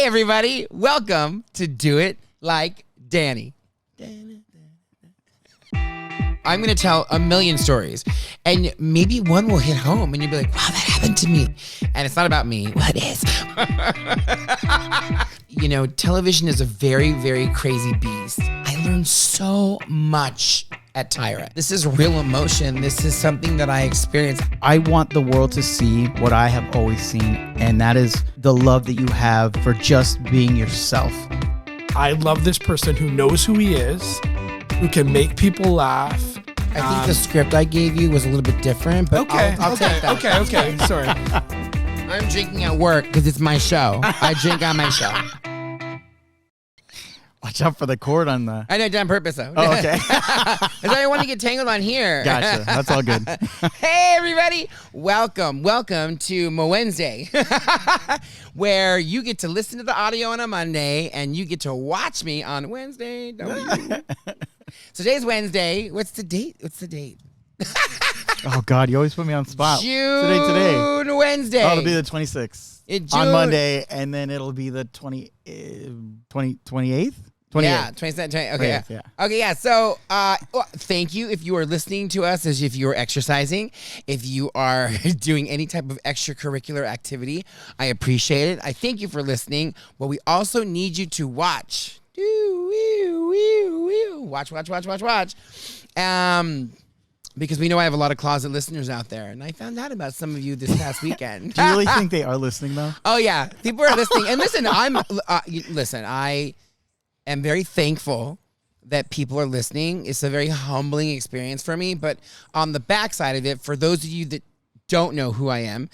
Hey, everybody. Welcome to Do It Like Danny. I'm going to tell a million stories, and maybe one will hit home, and you'll be like, wow, that happened to me. And it's not about me. Well, it is. You know, television is a very, very crazy beast. I learned so much at Tyra. This is real emotion. This is something that I experienced. I want the world to see what I have always seen, and that is the love that you have for just being yourself. I love this person who knows who he is, who can make people laugh. I think the script I gave you was a little bit different, but I'll take that. Okay, sorry. I'm drinking at work because it's my show. I drink on my show. Watch out for the cord on the... I know, done on purpose, though. Oh, okay. I don't want to get tangled on here. Gotcha. That's all good. Hey, everybody. Welcome to Mo Wednesday, where you get to listen to the audio on a Monday, and you get to watch me on Wednesday. So today's Wednesday. What's the date? Oh, God. You always put me on the spot. Today. Wednesday. Oh, it'll be the 26th on Monday, and then it'll be the 28th? 28th. Yeah, 27th. Okay, 28th, yeah. Okay, yeah. So, thank you if you are listening to us, as if you are exercising, if you are doing any type of extracurricular activity. I appreciate it. I thank you for listening. But we also need you to watch. Watch. Because we know I have a lot of closet listeners out there, and I found out about some of you this past weekend. Do you really think they are listening, though? Oh yeah, people are listening. And listen, I am very thankful that people are listening. It's a very humbling experience for me. But on the backside of it, for those of you that don't know who I am,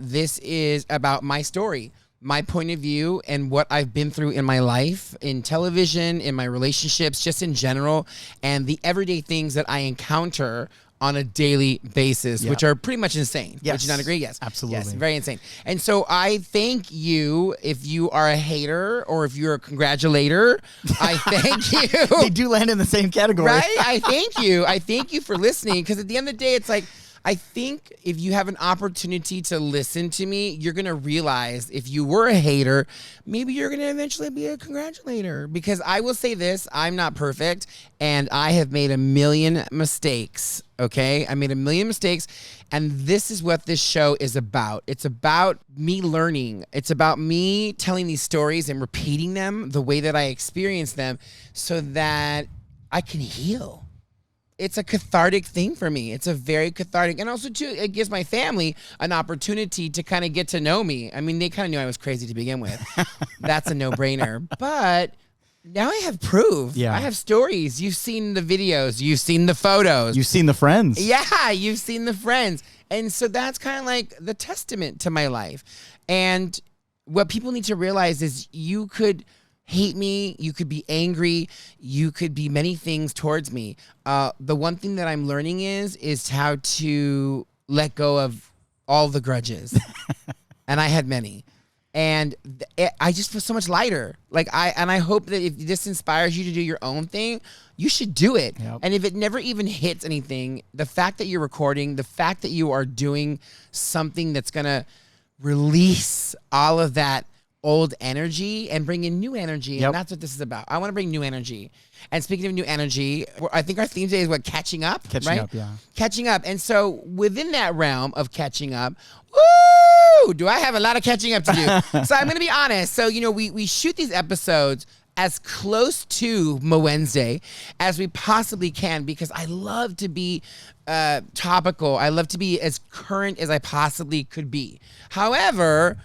this is about my story, my point of view, and what I've been through in my life, in television, in my relationships, just in general, and the everyday things that I encounter on a daily basis, which are pretty much insane. Yes. Would you not agree? Yes. Absolutely. Yes, very insane. And so I thank you if you are a hater or if you're a congratulator. I thank you. They do land in the same category. Right? I thank you. I thank you for listening, because at the end of the day, it's like, I think if you have an opportunity to listen to me, you're going to realize if you were a hater, maybe you're going to eventually be a congratulator. Because I will say this, I'm not perfect, and I have made a million mistakes, okay? I made a million mistakes, and this is what this show is about. It's about me learning. It's about me telling these stories and repeating them the way that I experienced them so that I can heal. It's a cathartic thing for me. It's a very cathartic. And also, too, it gives my family an opportunity to kind of get to know me. I mean, they kind of knew I was crazy to begin with. That's a no-brainer. But now I have proof. Yeah. I have stories. You've seen the videos. You've seen the photos. You've seen the friends. Yeah, you've seen the friends. And so that's kind of like the testament to my life. And what people need to realize is you could hate me, you could be angry, you could be many things towards me. The one thing that I'm learning is how to let go of all the grudges. And I had many. And I just feel so much lighter. I hope that if this inspires you to do your own thing, you should do it. Yep. And if it never even hits anything, the fact that you're recording, the fact that you are doing something that's going to release all of that old energy and bring in new energy. Yep. And that's what this is about. I want to bring new energy. And speaking of new energy, I think our theme today is catching up. Catching up, yeah. Catching up. And so within that realm of catching up, do I have a lot of catching up to do. So I'm going to be honest. So, we shoot these episodes as close to Mo Wednesday as we possibly can, because I love to be topical. I love to be as current as I possibly could be. However,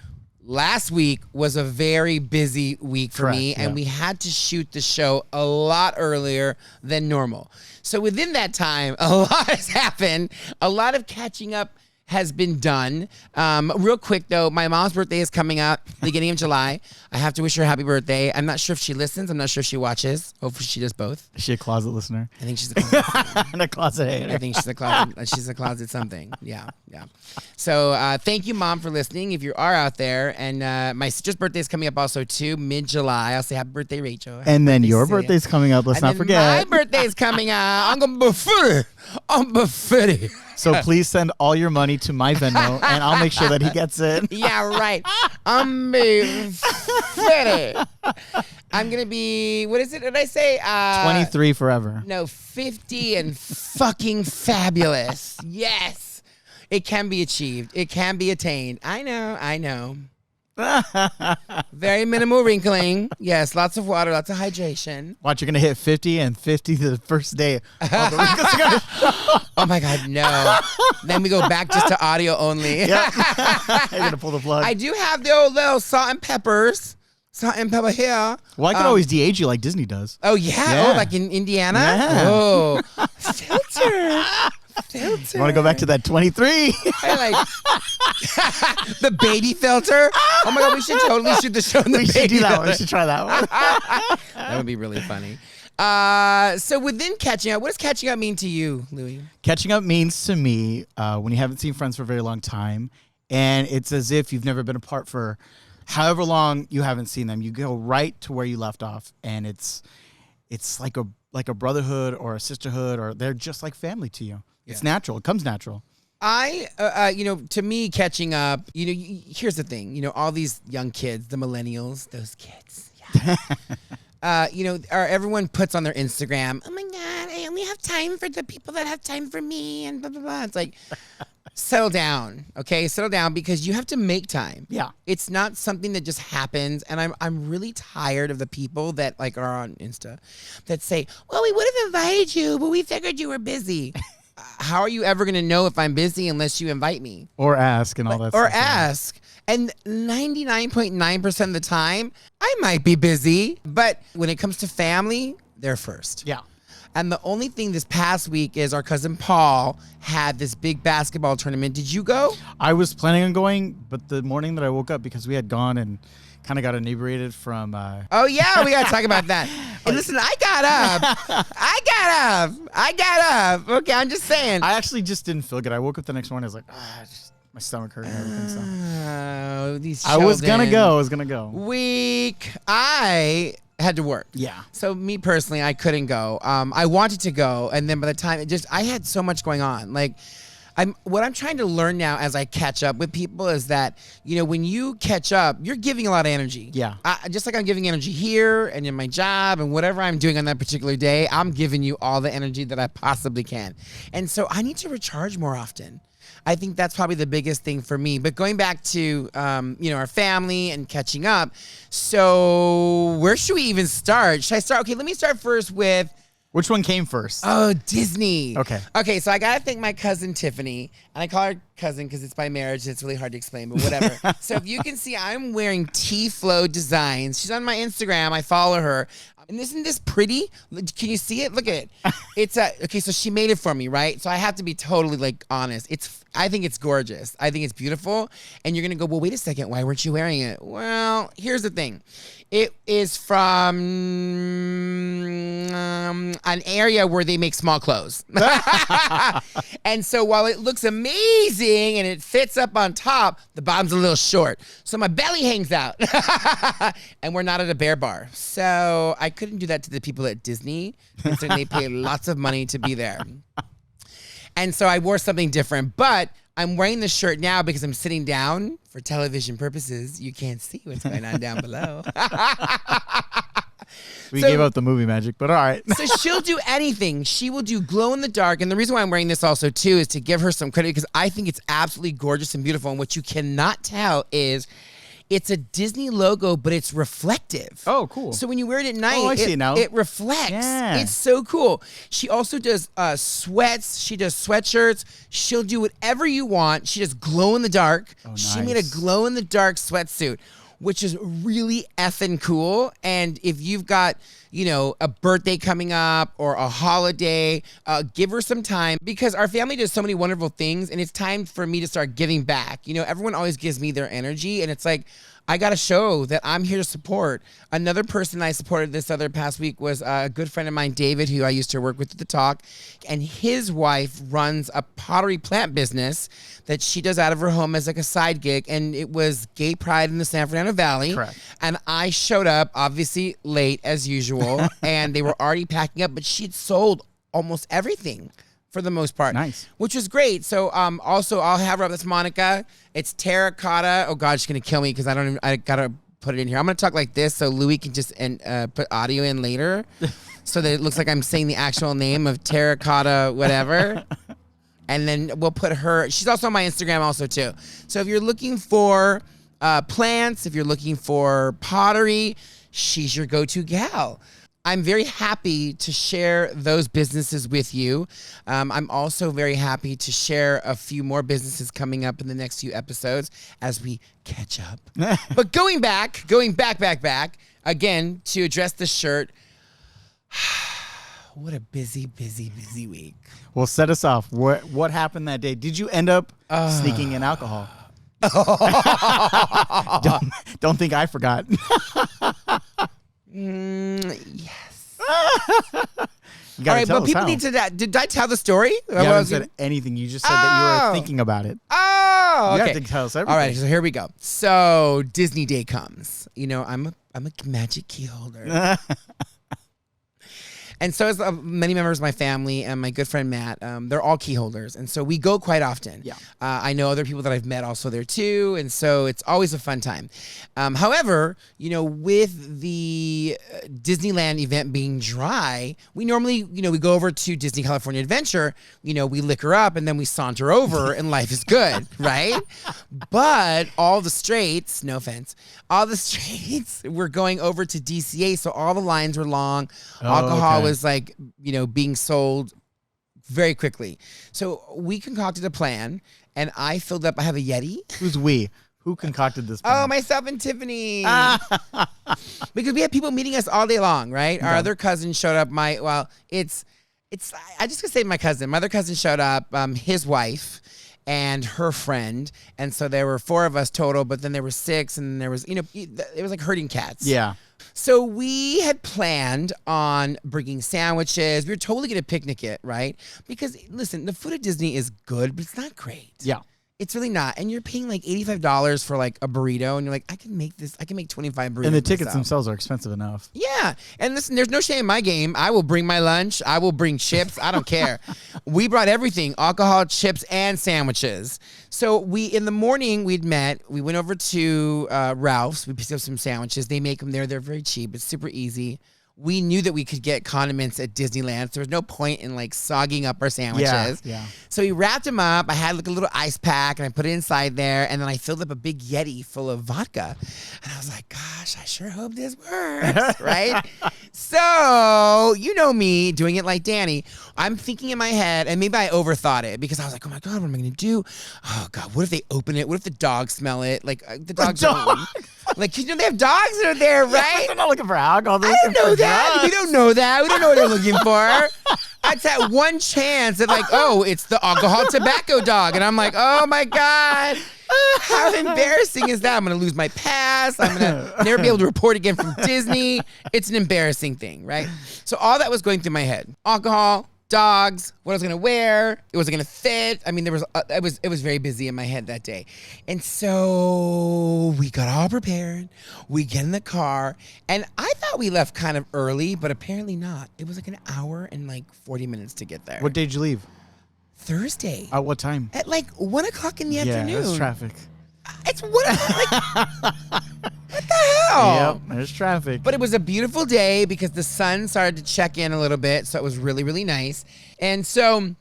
last week was a very busy week for me, and we had to shoot the show a lot earlier than normal. So within that time, a lot has happened. A lot of catching up has been done. Real quick, though, my mom's birthday is coming up beginning of July. I have to wish her a happy birthday. I'm not sure if she listens. I'm not sure if she watches. Hopefully she does both. Is she a closet listener? I think she's a closet listener. And a closet hater. I think she's a closet. She's a closet something. Yeah. So thank you, Mom, for listening. If you are out there, and my sister's birthday is coming up also too, mid-July. I'll say happy birthday, Rachel. And then your birthday's coming up. Let's not forget. My birthday's coming up. I'm gonna be 50. I'm be 50. So please send all your money to my Venmo, and I'll make sure that he gets it. Yeah, right. I'm be City. I'm going to be, what is it? Did I say? 23 forever. No, 50 and fucking fabulous. Yes. It can be achieved. It can be attained. I know. Very minimal wrinkling. Yes, lots of water, lots of hydration. Watch, you're going to hit 50 and 50 the first day. All the wrinkles are gonna show. Oh my God, no. Then we go back just to audio only. Yep. You're going to pull the plug. I do have the old little salt and peppers. Salt and pepper here. Well, I can always de-age you like Disney does. Oh, yeah? Yeah. Oh, like in Indiana? Yeah. Oh. Filter. Filter. You want to go back to that 23? I like the baby filter. Oh my God, we should totally shoot the show in the We should baby do that filter. one. We should try that one. That would be really funny. So within catching up, what does catching up mean to you, Louis? Catching up means to me when you haven't seen friends for a very long time, and it's as if you've never been apart for however long you haven't seen them. You go right to where you left off, and it's like a brotherhood or a sisterhood, or they're just like family to you. It's natural. It comes natural. To me, catching up, here's the thing, all these young kids, the millennials, those kids, everyone puts on their Instagram, oh my God, I only have time for the people that have time for me, and blah, blah, blah. It's like, settle down, okay? Settle down, because you have to make time. Yeah. It's not something that just happens, and I'm really tired of the people that like are on Insta that say, well, we would have invited you, but we figured you were busy. How are you ever going to know if I'm busy unless you invite me? Or ask and all that Or stuff. ask. And 99.9% of the time, I might be busy. But when it comes to family, they're first. Yeah. And the only thing this past week is our cousin Paul had this big basketball tournament. Did you go? I was planning on going, but the morning that I woke up, because we had gone and kind of got inebriated from... Oh, yeah, we got to talk about that. Hey, listen, I got up. Okay, I'm just saying. I actually just didn't feel good. I woke up the next morning. I was like, my stomach hurt and everything. So. These I was going to children. go. Week. I had to work. Yeah. So me personally, I couldn't go. I wanted to go, and then by the time I had so much going on. Like, what I'm trying to learn now as I catch up with people is that, when you catch up, you're giving a lot of energy. Yeah. Just like I'm giving energy here and in my job and whatever I'm doing on that particular day, I'm giving you all the energy that I possibly can. And so I need to recharge more often. I think that's probably the biggest thing for me. But going back to, our family and catching up. So where should we even start? Should I start? Okay, let me start first with... Which one came first? Oh, Disney. Okay, so I got to thank my cousin Tiffany. And I call her cousin because it's by marriage. It's really hard to explain, but whatever. So if you can see, I'm wearing T-Flow Designs. She's on my Instagram. I follow her. And isn't this pretty? Can you see it? Look at it. It's okay, so she made it for me, right? So I have to be totally honest. I think it's gorgeous. I think it's beautiful. And you're going to go, well, wait a second. Why weren't you wearing it? Well, here's the thing. It is from an area where they make small clothes. And so while it looks amazing and it fits up on top, the bottom's a little short. So my belly hangs out. And we're not at a bear bar. So I couldn't do that to the people at Disney. And so they pay lots of money to be there. And so I wore something different. But I'm wearing this shirt now because I'm sitting down for television purposes. You can't see what's going on down below. We gave out the movie magic, but all right. So she'll do anything. She will do glow in the dark. And the reason why I'm wearing this also, too, is to give her some credit because I think it's absolutely gorgeous and beautiful. And what you cannot tell is it's a Disney logo, but it's reflective. Oh, cool. So when you wear it at night, I see it now. It reflects. Yeah. It's so cool. She also does sweats. She does sweatshirts. She'll do whatever you want. She does glow in the dark. Oh, She made a nice. glow in the dark sweatsuit, which is really effing cool. And if you've got, a birthday coming up or a holiday, give her some time because our family does so many wonderful things and it's time for me to start giving back. Everyone always gives me their energy and it's like, I got to show that I'm here to support. Another person I supported this other past week was a good friend of mine, David, who I used to work with at the Talk. And his wife runs a pottery plant business that she does out of her home as like a side gig. And it was Gay Pride in the San Fernando Valley. Correct. And I showed up, obviously late as usual. And they were already packing up, but she'd sold almost everything. For the most part. Nice. Which was great. So also I'll have her up. That's Monica. It's terracotta. Oh God, she's gonna kill me because I got a put it in here. I'm gonna talk like this so Louis can just put audio in later, so that it looks like I'm saying the actual name of terracotta whatever. And then we'll put her. She's also on my Instagram also too. So if you're looking for plants, if you're looking for pottery, she's your go-to gal. I'm very happy to share those businesses with you. I'm also very happy to share a few more businesses coming up in the next few episodes as we catch up. But going back again to address the shirt. What a busy week. Well, set us off. What happened that day? Did you end up sneaking in alcohol? Don't think I forgot. Yes. You All right, but people need to. Did I tell the story? You haven't said anything. You just said that you were thinking about it. Oh, okay. You have to tell us everything. All right, so here we go. So Disney Day comes. You know, I'm a magic key holder. And so is many members of my family and my good friend Matt. They're all key holders. And so we go quite often. Yeah. I know other people that I've met also there too. And so it's always a fun time. However, you know, with the Disneyland event being dry, we normally, you know, we go over to Disney California Adventure, you know, we liquor up and then we saunter over and life is good, right? But all the straights, no offense, all the straights were going over to DCA. So all the lines were long. Alcohol was like, you know, being sold very quickly. So we concocted a plan and I filled up, I have a Yeti. Who's we? Who concocted this plan? Oh, myself and Tiffany. Because we had people meeting us all day long, right? Our other cousin showed up. I just gonna say my cousin. My other cousin showed up, his wife and her friend. And so there were 4 of us total, but then there were 6 and there was, you know, it was like herding cats. Yeah. So we had planned on bringing sandwiches. We were totally going to picnic it, right? Because, listen, the food at Disney is good, but it's not great. Yeah. It's really not. And you're paying like $85 for like a burrito, and you're like, I can make 25 burritos. And the tickets themselves are expensive enough. Yeah. And listen, there's no shame in my game. I will bring my lunch. I will bring chips. I don't care. We brought everything, alcohol, chips, and sandwiches. So in the morning, we went over to Ralph's. We picked up some sandwiches. They make them there. They're very cheap. It's super easy. We knew that we could get condiments at Disneyland, so there was no point in like sogging up our sandwiches. Yeah. So we wrapped them up. I had like a little ice pack, and I put it inside there, and then I filled up a big Yeti full of vodka. And I was like, gosh, I sure hope this works, right? So, you know me, doing it like Danny. I'm thinking in my head, and maybe I overthought it, because I was like, oh my God, what am I going to do? Oh God, what if they open it? What if the dogs smell it? Like, the dogs don't. Like, you know, they have dogs that are there, right? They're not looking for alcohol. I don't know that. We don't know that. We don't know what they're looking for. That's that one chance that, like, oh, it's the alcohol tobacco dog. And I'm like, oh my God. How embarrassing is that? I'm going to lose my pass. I'm going to never be able to report again from Disney. It's an embarrassing thing, right? So all that was going through my head. Alcohol, dogs, what I was going to wear, it wasn't going to fit. I mean, it was very busy in my head that day. And so we got all prepared. We get in the car, and I thought we left kind of early, but apparently not. It was like an hour and like 40 minutes to get there. What day did you leave? Thursday. At what time? At like 1 o'clock in the afternoon. Yeah, that's traffic. It's 1 o'clock. Like, what the hell? Yep, there's traffic. But it was a beautiful day because the sun started to check in a little bit, so it was really, really nice. And so,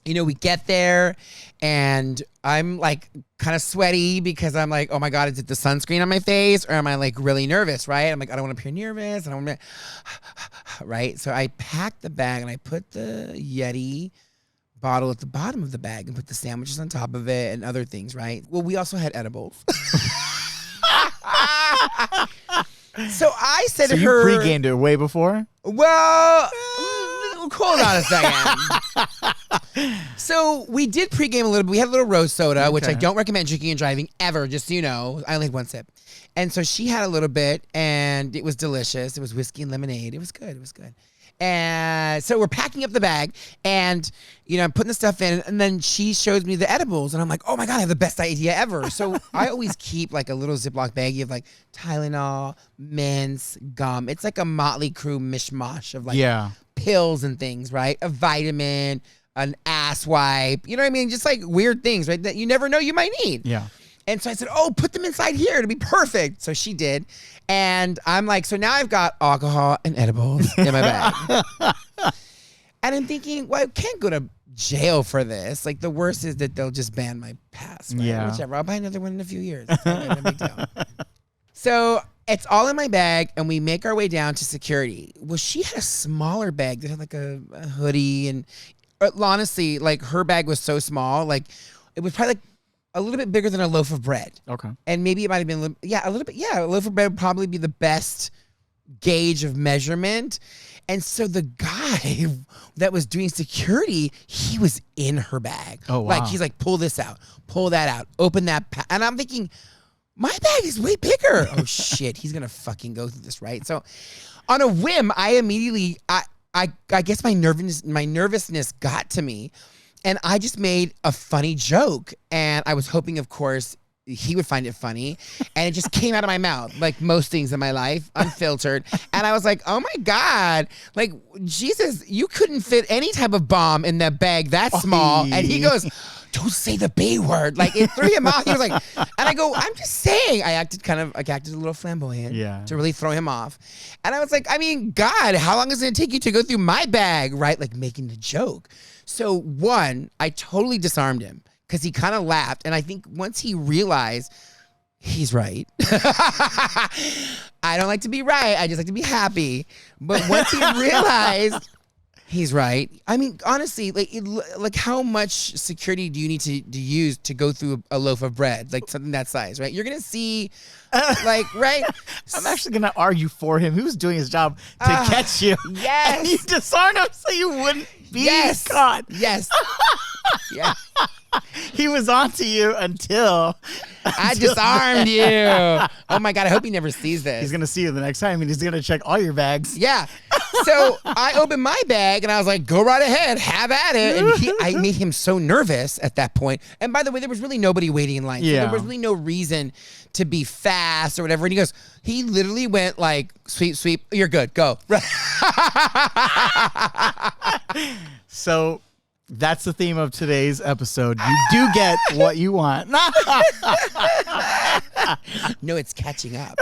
you know, we get there, and I'm like kind of sweaty because I'm like, oh my God, is it the sunscreen on my face, or am I like really nervous, right? I'm like, I don't want to appear nervous. I don't want to, right? So I packed the bag and I put the Yeti bottle at the bottom of the bag and put the sandwiches on top of it and other things, right? Well, we also had edibles. So I said to her... So you pre-gamed it way before? Well, hold on a second. So we did pre-game a little bit. We had a little rose soda, which I don't recommend drinking and driving ever, just so you know. I only had 1 sip. And so she had a little bit, and it was delicious. It was whiskey and lemonade. It was good. It was good. And so we're packing up the bag, and, you know, I'm putting the stuff in, and then she shows me the edibles, and I'm like, oh my God, I have the best idea ever. So I always keep like a little Ziploc baggie of like Tylenol, mints, gum. It's like a Motley Crue mishmash of like pills and things, right? A vitamin, an ass wipe, you know what I mean? Just like weird things, right? That you never know you might need. Yeah. And so I said, oh, put them inside here. It'll be perfect. So she did. And I'm like, so now I've got alcohol and edibles in my bag. And I'm thinking, well, I can't go to jail for this. Like, the worst is that they'll just ban my pass. Right? Yeah. Whichever. I'll buy another one in a few years. It's not a big deal. So it's all in my bag, and we make our way down to security. Well, she had a smaller bag that had like a hoodie, and honestly, like, her bag was so small, like it was probably like a little bit bigger than a loaf of bread. Okay. And maybe it might have been a little bit. Yeah, a loaf of bread would probably be the best gauge of measurement. And so the guy that was doing security, he was in her bag. Oh, wow. Like, he's like, pull this out, pull that out, open that. And I'm thinking, my bag is way bigger. Oh, shit. He's going to fucking go through this, right? So on a whim, I immediately, I guess my nervousness got to me. And I just made a funny joke. And I was hoping, of course, he would find it funny. And it just came out of my mouth, like most things in my life, unfiltered. And I was like, oh my God, like, Jesus, you couldn't fit any type of bomb in that bag that small. And he goes, don't say the B word. Like, it threw him off. He was like, and I go, I'm just saying. I acted a little flamboyant to really throw him off. And I was like, I mean, God, how long is it going to take you to go through my bag, right? Like, making the joke. So one, I totally disarmed him. Because he kind of laughed. And I think once he realized he's right. I don't like to be right. I just like to be happy. But once he realized he's right. I mean, honestly, like how much security do you need to use to go through a loaf of bread? Like something that size, right? You're going to see, like, right? I'm actually going to argue for him. He was doing his job to catch you. Yes. And you disarmed him so you wouldn't be caught. Yes. Yeah. He was onto you until I disarmed you. Oh my God, I hope he never sees this. He's going to see you the next time, and he's going to check all your bags. Yeah. So I opened my bag, and I was like, go right ahead, have at it. And I made him so nervous at that point. And by the way, there was really nobody waiting in line. So there was really no reason to be fast or whatever. And he literally went like, sweep, sweep, you're good, go. So that's the theme of today's episode. You do get what you want. No, it's catching up.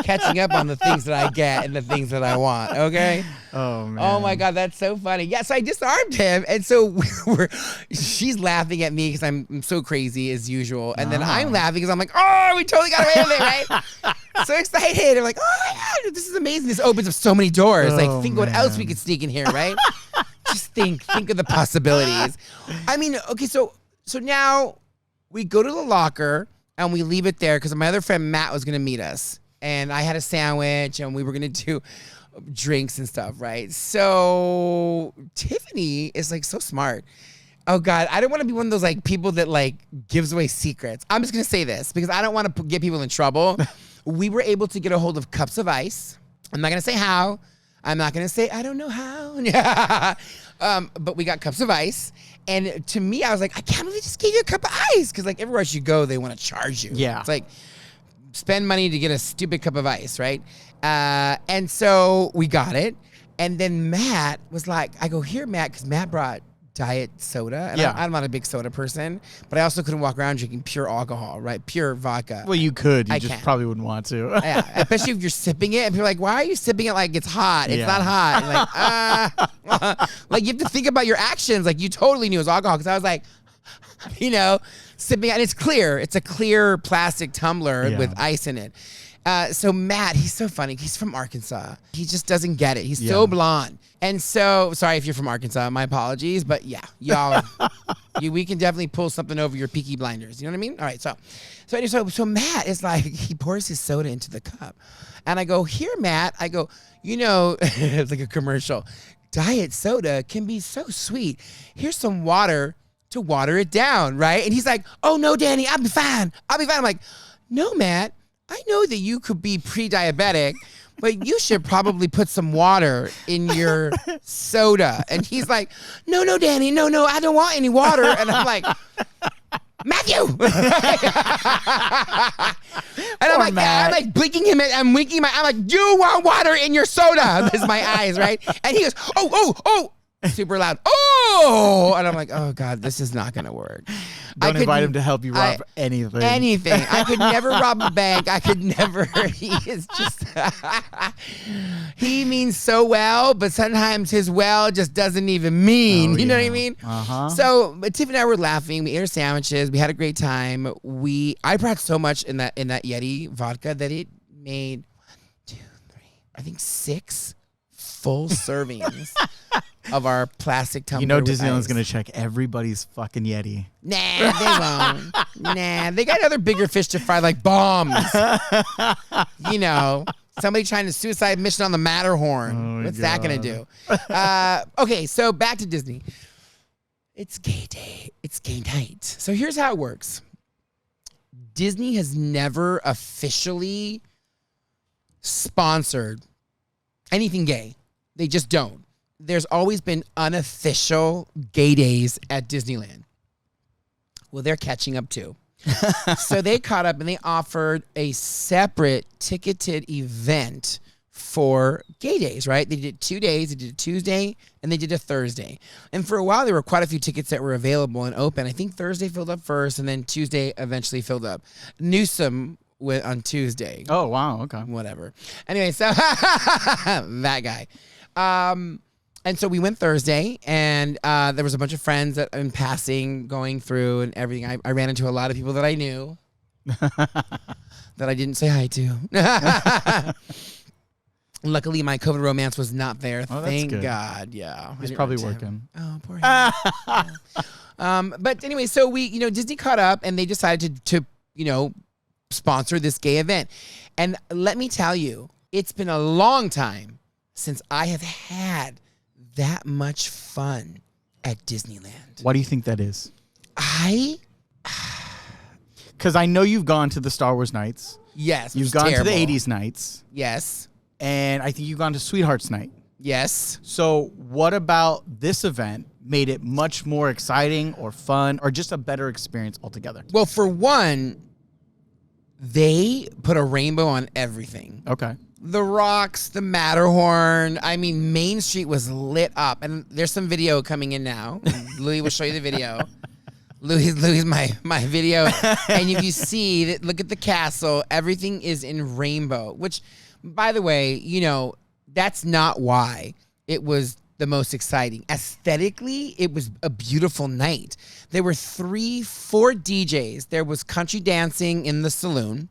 Catching up on the things that I get and the things that I want, okay? Oh, man. Oh, my God, that's so funny. Yeah, so I disarmed him, and so she's laughing at me because I'm so crazy as usual, and then I'm laughing because I'm like, oh, we totally got away with it, right? So excited. I'm like, oh, my God, this is amazing. This opens up so many doors. Like, think what else we could sneak in here, right? Just think of the possibilities. I mean, okay, so now we go to the locker and we leave it there because my other friend Matt was going to meet us. And I had a sandwich and we were going to do drinks and stuff, right? So Tiffany is like so smart. Oh God, I don't want to be one of those like people that like gives away secrets. I'm just going to say this because I don't want to get people in trouble. We were able to get a hold of cups of ice. I'm not going to say how. I'm not going to say, I don't know how. But we got cups of ice. And to me, I was like, I can't believe they just gave you a cup of ice. Because like everywhere else you go, they want to charge you. Yeah. It's like, spend money to get a stupid cup of ice, right? And so we got it. And then Matt was like, I go, here, Matt, because Matt brought diet soda. And I'm not a big soda person, but I also couldn't walk around drinking pure alcohol, right? Pure vodka. Well, you could. You I just can. probably wouldn't want to. Yeah, especially if you're sipping it and people are like, why are you sipping it like it's hot? It's not hot. And like, like you have to think about your actions. Like you totally knew it was alcohol because I was like, sipping it. And it's clear. It's a clear plastic tumbler with ice in it. So Matt, he's so funny. He's from Arkansas. He just doesn't get it. He's so blonde. And so, sorry if you're from Arkansas, my apologies. But yeah, y'all, we can definitely pull something over your Peaky Blinders. You know what I mean? All right, so Matt is like, he pours his soda into the cup. And I go, here, Matt. I go, it's like a commercial. Diet soda can be so sweet. Here's some water to water it down, right? And he's like, oh, no, Danny, I'll be fine. I'm like, no, Matt. I know that you could be pre-diabetic, but you should probably put some water in your soda. And he's like, no, Danny, no, I don't want any water. And I'm like, Matthew. And I'm like blinking him. I'm winking I'm like, you want water in your soda? That's my eyes, right? And he goes, oh, super loud. Oh, oh, and I'm like, oh God, this is not gonna work. Don't invite him to help you rob anything. Anything. I could never rob a bank. I could never. He is just. He means so well, but sometimes his well just doesn't even mean. You know what I mean? So Tiff and I were laughing. We ate our sandwiches. We had a great time. I brought so much in that Yeti vodka that it made 1, 2, 3, I think 6 full servings of our plastic tumbler. You know Disneyland's going to check everybody's fucking Yeti. Nah, they won't. Nah, they got other bigger fish to fry, like bombs. You know, somebody trying to suicide mission on the Matterhorn. What's that going to do? Okay, so back to Disney. It's gay day. It's gay night. So here's how it works. Disney has never officially sponsored anything gay. They just don't. There's always been unofficial gay days at Disneyland. Well, they're catching up too. So they caught up and they offered a separate ticketed event for gay days, right? They did 2 days. They did a Tuesday and they did a Thursday. And for a while, there were quite a few tickets that were available and open. I think Thursday filled up first and then Tuesday eventually filled up. Newsom went on Tuesday. Oh, wow. Okay. Whatever. Anyway, so that guy. And so we went Thursday, and there was a bunch of friends that in passing, going through and everything. I ran into a lot of people that I knew that I didn't say hi to. Luckily, my COVID romance was not there. Oh, Thank good. God. Yeah. He's probably working. Oh, poor him. But anyway, so Disney caught up, and they decided to sponsor this gay event. And let me tell you, it's been a long time since I have had that much fun at Disneyland. Why do you think that is? Because I know you've gone to the Star Wars nights. Yes. You've gone to the 80s nights. Yes. And I think you've gone to Sweethearts Night. Yes. So what about this event made it much more exciting or fun or just a better experience altogether? Well, for one, they put a rainbow on everything. Okay. The rocks, the Matterhorn. I mean, Main Street was lit up. And there's some video coming in now. Louis will show you the video. Louis my video. And if you see, that, look at the castle. Everything is in rainbow. Which, by the way, that's not why it was the most exciting. Aesthetically, it was a beautiful night. There were 4 DJs. There was country dancing in the saloon.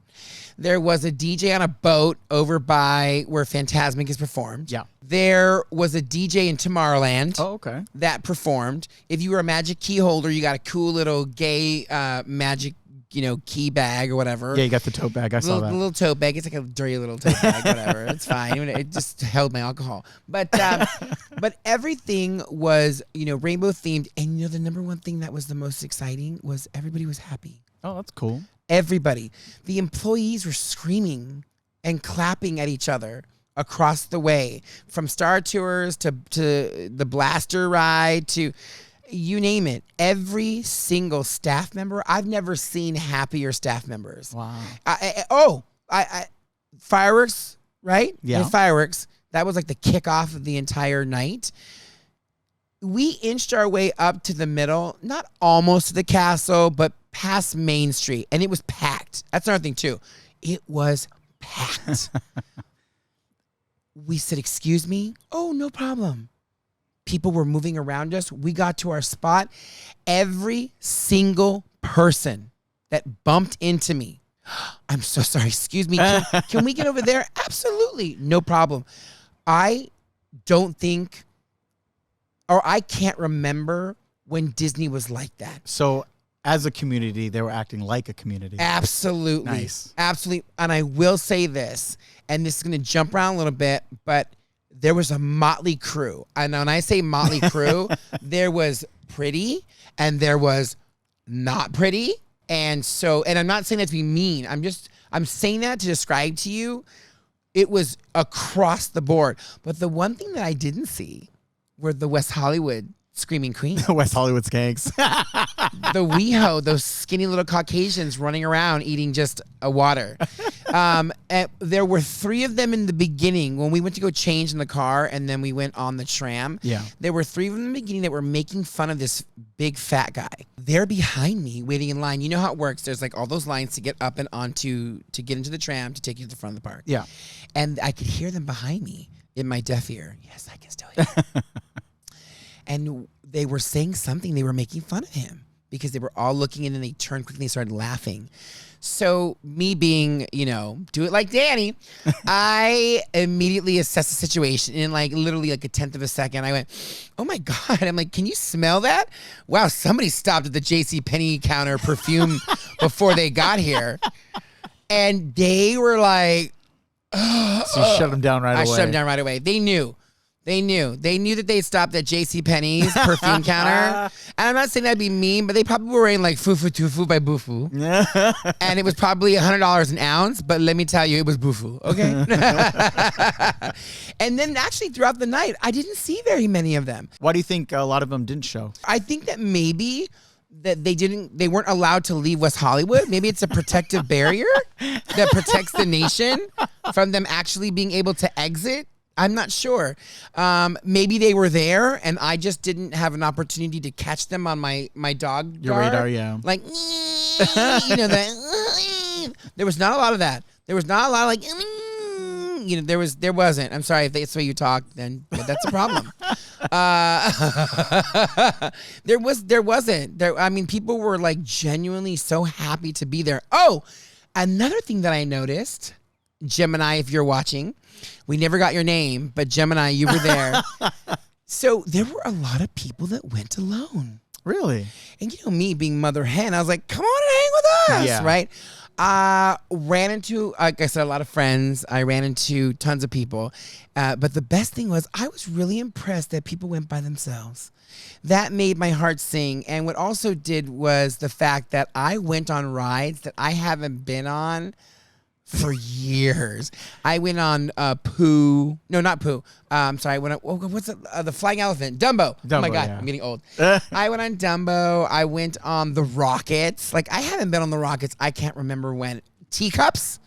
There was a DJ on a boat over by where Fantasmic is performed. Yeah. There was a DJ in Tomorrowland. Oh, okay. That performed. If you were a magic key holder, you got a cool little gay magic, key bag or whatever. Yeah, you got the tote bag. I saw that. The little tote bag. It's like a dirty little tote bag, whatever. It's fine. It just held my alcohol. But everything was, rainbow themed. And the number one thing that was the most exciting was everybody was happy. Oh, that's cool. Everybody. The employees were screaming and clapping at each other across the way, from Star Tours to the Blaster ride to you name it. Every single staff member. I've never seen happier staff members. Wow. Fireworks, right? Yeah. The fireworks. That was like the kickoff of the entire night. We inched our way up to the middle, not almost to the castle, but past Main Street, and it was packed. That's another thing too. It was packed. We said, "Excuse me?" "Oh, no problem." People were moving around us. We got to our spot. Every single person that bumped into me, "I'm so sorry. Excuse me. Can we get over there?" "Absolutely. No problem." I don't think, or I can't remember when Disney was like that. So as a community, they were acting like a community. Absolutely. Nice. Absolutely. And I will say this, and this is going to jump around a little bit, but there was a motley crew. And when I say motley crew, there was pretty and there was not pretty. And I'm not saying that to be mean. I'm saying that to describe to you, it was across the board. But the one thing that I didn't see were the West Hollywood screaming queens. West Hollywood skanks. The WeHo, those skinny little Caucasians running around eating just a water. And there were 3 of them in the beginning when we went to go change in the car, and then we went on the tram. Yeah. There were 3 of them in the beginning that were making fun of this big fat guy. They're behind me waiting in line. You know how it works. There's like all those lines to get up and onto to get into the tram to take you to the front of the park. Yeah. And I could hear them behind me in my deaf ear. Yes, I can still hear them. And they were saying something. They were making fun of him because they were all looking, and then they turned quickly and started laughing. So me being, do it like Danny, I immediately assessed the situation in like literally like a 10th of a second. I went, oh my God. I'm like, can you smell that? Wow, somebody stopped at the JCPenney counter perfume before they got here. And they were like, So you shut them down right away. I shut them down right away. They knew that they stopped at JCPenney's perfume counter. And I'm not saying that'd be mean, but they probably were wearing like Fufu Tufu by Bufu. And it was probably $100 an ounce, but let me tell you, it was Bufu, okay? And then actually throughout the night, I didn't see very many of them. Why do you think a lot of them didn't show? I think that maybe that they weren't allowed to leave West Hollywood. Maybe it's a protective barrier that protects the nation from them actually being able to exit. I'm not sure. Maybe they were there and I just didn't have an opportunity to catch them on my dog Your guard. radar, yeah. Like, there was not a lot of that. There was not a lot of like, there wasn't. I'm sorry if that's the way you talk, then that's a problem. There wasn't. I mean, people were like genuinely so happy to be there. Oh, another thing that I noticed, Gemini, if you're watching, we never got your name, but Gemini, you were there. So there were a lot of people that went alone. Really? And me being mother hen, I was like, come on and hang with us, Yeah. right? Ran into, like I said, a lot of friends. I ran into tons of people. But the best thing was I was really impressed that people went by themselves. That made my heart sing. And what also did was the fact that I went on rides that I haven't been on for years. I went on Pooh. No, not Pooh. Sorry. What's the flying elephant? Dumbo. Oh my God, yeah. I'm getting old. I went on Dumbo. I went on the Rockets. Like I haven't been on the Rockets. I can't remember when. Teacups.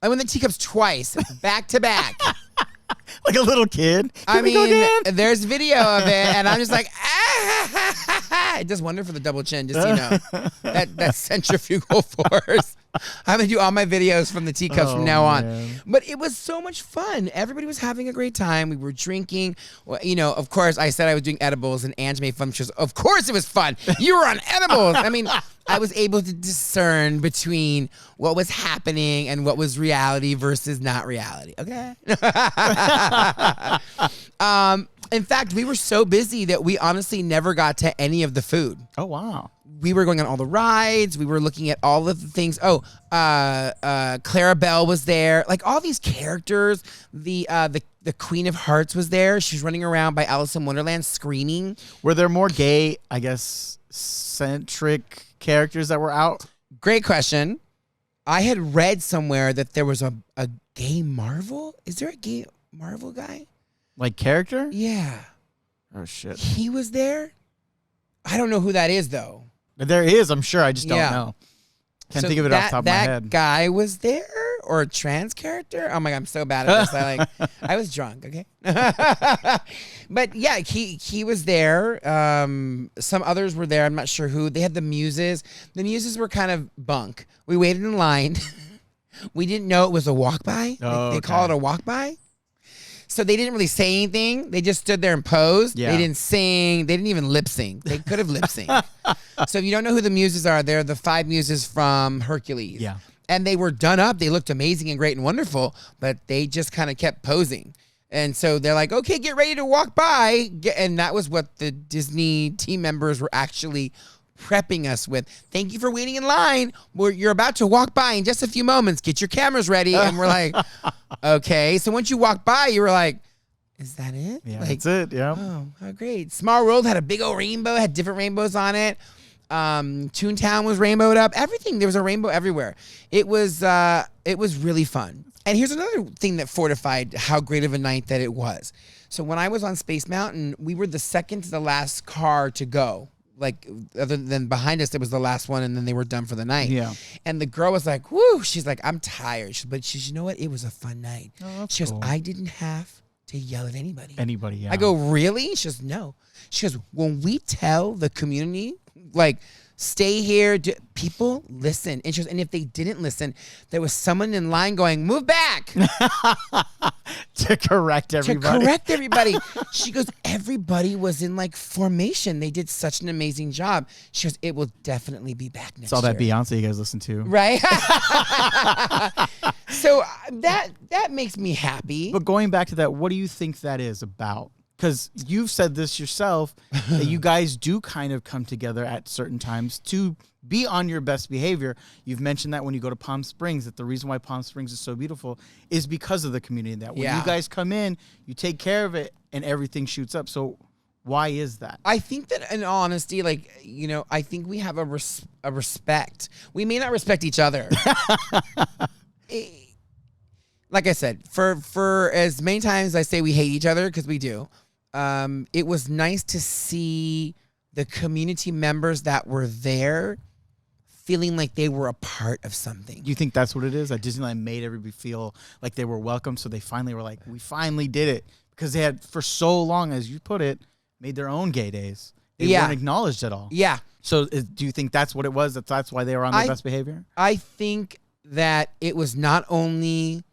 I went on the Teacups twice, back to back. Like a little kid. I mean, there's video of it, and I'm just like, I just wonder for the double chin, just so you know. That centrifugal force. I'm going to do all my videos from the teacups from now on. Man. But it was so much fun. Everybody was having a great time. We were drinking. Well, of course, I said I was doing edibles, and Ange made fun. She goes, of course it was fun. You were on edibles. I mean, I was able to discern between what was happening and what was reality versus not reality. Okay? In fact, we were so busy that we honestly never got to any of the food. Oh, wow. We were going on all the rides. We were looking at all of the things. Oh, Clarabelle was there. Like all these characters. The Queen of Hearts was there. She was running around by Alice in Wonderland screaming. Were there more gay, I guess, centric characters that were out? Great question. I had read somewhere that there was a gay Marvel. Is there a gay Marvel guy? Like character? Yeah. Oh, shit. He was there? I don't know who that is, though. There is, I'm sure. I just don't Yeah. know. Can't So think of it off the top of my That head. guy was there, or a trans character? Oh my God, I'm so bad at this. I was drunk, okay? But yeah, he was there. Some others were there. I'm not sure who. They had the Muses. The Muses were kind of bunk. We waited in line. We didn't know it was a walk by. Oh, They call it a walk by. So they didn't really say anything. They just stood there and posed. Yeah. They didn't sing. They didn't even lip sync. They could have lip synced. So if you don't know who the Muses are, they're the 5 muses from Hercules. Yeah. And they were done up. They looked amazing and great and wonderful, but they just kind of kept posing. And so they're like, okay, get ready to walk by. And that was what the Disney team members were actually prepping us with. Thank you for waiting in line. You're about to walk by in just a few moments. Get your cameras ready. And we're like, okay. So once you walk by, you were like, is that it? Yeah, Like, that's it. Yeah. oh, how great. Small World had a big old rainbow, had different rainbows on it. Toontown was rainbowed up. Everything. There was a rainbow everywhere. It was really fun. And here's another thing that fortified how great of a night that it was. So when I was on Space Mountain, we were the second to the last car to go. like other than behind us, it was the last one, and then they were done for the night. Yeah. And the girl was like, "Woo!" She's like, "I'm tired," but she's, you know what? It was a fun night. Oh, that's She goes, cool. "I didn't have to yell at anybody." Anybody, yeah. I go, "Really?" She goes, "No." She goes, "When we tell the community, like, stay here, people listen." And she goes, and if they didn't listen, there was someone in line going, "Move back." to correct everybody. To correct everybody. She goes, everybody was in like formation. They did such an amazing job. She goes, it will definitely be back next It's all that year. Beyonce you guys listen to. Right? So that makes me happy. But going back to that, what do you think that is about? Because you've said this yourself, that you guys do kind of come together at certain times to be on your best behavior. You've mentioned that when you go to Palm Springs, that the reason why Palm Springs is so beautiful is because of the community. That when you guys come in, you take care of it and everything shoots up. So why is that? I think that in all honesty, like, you know, I think we have a respect. We may not respect each other. Like I said, for as many times I say we hate each other, because we do, it was nice to see the community members that were there feeling like they were a part of something. You think that's what it is? That Disneyland made everybody feel like they were welcome, so they finally were like, we finally did it. Because they had, for so long, as you put it, made their own gay days. They weren't acknowledged at all. Yeah. So do you think that's what it was? That's why they were on their best behavior? I think that it was not only